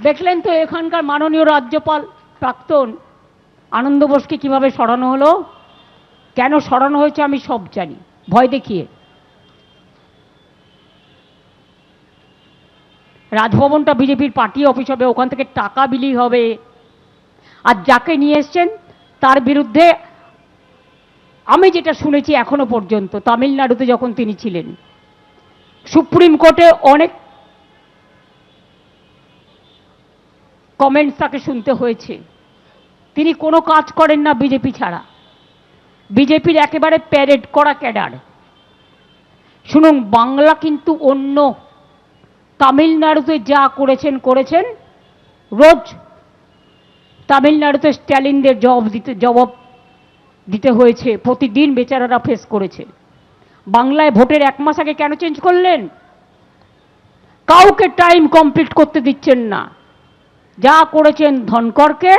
দেখলেন তো এখানকার মাননীয় রাজ্যপাল প্রাক্তন আনন্দ বোসকে কিভাবে সরানো হলো। কেন সরানো হয়েছে আমি সব জানি, ভয় দেখিয়ে। রাজভবনটা বিজেপির পার্টি অফিস হবে, ওখান থেকে টাকা বিলি হবে। আর যাকে নিয়ে এসছেন তার বিরুদ্ধে আমি যেটা শুনেছি এখনো পর্যন্ত, তামিলনাড়ুতে যখন তিনি ছিলেন, সুপ্রিম কোর্টে অনেক কমেন্টস তাকে শুনতে হয়েছে। তিনি কোনো কাজ করেন না বিজেপি ছাড়া, বিজেপির একেবারে প্যারেড করা ক্যাডার। শুনুন, বাংলা কিন্তু অন্য। তামিলনাড়ুতে যা করেছেন করেছেন, রোজ তামিলনাড়ুতে স্ট্যালিনদের জবাব দিতে হয়েছে, প্রতিদিন বেচারারা ফেস করেছে। বাংলায় ভোটের 1 মাস আগে কেন চেঞ্জ করলেন? কাউকে টাইম কমপ্লিট করতে দিচ্ছেন না। যা করেছেন ধনকরকে,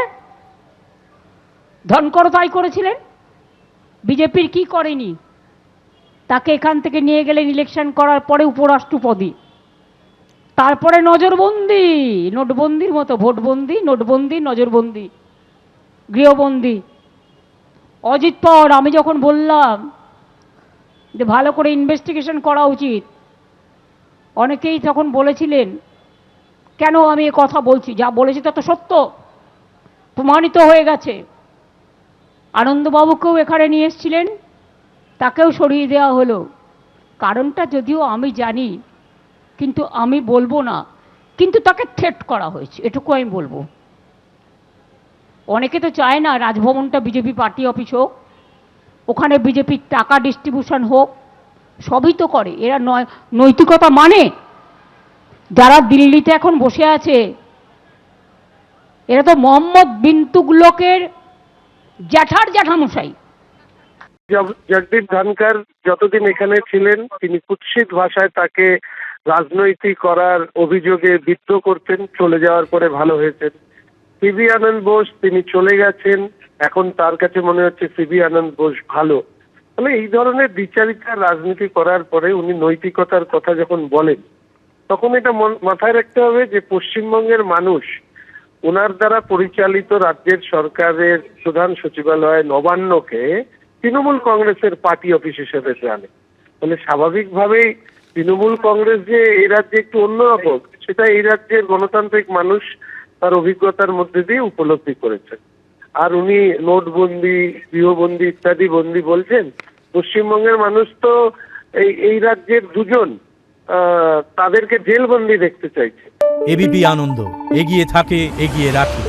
ধনকর তাই করেছিলেন। বিজেপির কি করেনি? তাকে এখান থেকে নিয়ে গেলেন ইলেকশন করার পরে উপরাষ্ট্রপতি, তারপরে নজরবন্দি, নোটবন্দির মতো, ভোটবন্দি, নোটবন্দি, নজরবন্দি, গৃহবন্দি। অজিত পাওয়ার আমি যখন বললাম যে ভালো করে ইনভেস্টিগেশন করা উচিত, অনেকেই তখন বলেছিলেন কেন আমি এ কথা বলছি, যা বলেছি তা তো সত্য, প্রমাণিত হয়ে গেছে। আনন্দবাবুকেও এখানে নিয়ে এসেছিলেন, তাকেও সরিয়ে দেওয়া হলো। কারণটা যদিও আমি জানি, কিন্তু আমি বলবো না। কিন্তু তাকে থ্রেট করা হয়েছে, এটুকু আমি বলবো। অনেকে তো চায় না রাজভবনটা বিজেপি পার্টি অফিস হোক, ওখানে বিজেপির টাকা ডিস্ট্রিবিউশন হোক, সবই তো করে এরা। নৈতিকতা মানে? যারা দিল্লিতে এখন বসে আছে এরা তো মোহাম্মদ বিন তুগলকের জ্যাঠার জ্যাঠামশাই। জগদীপ ধনকর যতদিন এখানে ছিলেন তিনি কুৎসিত ভাষায় তাকে রাজনৈতিক করার অভিযোগে বিদ্রোহ করতেন। চলে যাওয়ার পরে ভালো হয়েছেন। সিবি আনন্দ বোস তিনি চলে গেছেন, এখন তার কাছে মনে হচ্ছে সিবি আনন্দ বোস ভালো। তাহলে এই ধরনের বিচারিকা রাজনীতি করার পরে উনি নৈতিকতার কথা যখন বলেন, তখন এটা মাথায় রাখতে হবে যে পশ্চিমবঙ্গের মানুষ ওনার দ্বারা পরিচালিত রাজ্যের সরকারের প্রধান সচিবালয় নবান্নকে তৃণমূল কংগ্রেসের পার্টি অফিস হিসেবে জানে। তাহলে স্বাভাবিকভাবেই তৃণমূল কংগ্রেস যে এই রাজ্যে একটু অন্যরকম, সেটা এই রাজ্যের গণতান্ত্রিক মানুষ তার অভিজ্ঞতার মধ্যে দিয়ে উপলব্ধি করেছেন। আর উনি নোটবন্দি, গৃহবন্দি ইত্যাদি বন্দি বলছেন। পশ্চিমবঙ্গের মানুষ তো এই রাজ্যের দুজন তাদেরকে জেলবন্দি দেখতে চাইছে। এবিপি আনন্দ, এগিয়ে থাকে, এগিয়ে রাখে।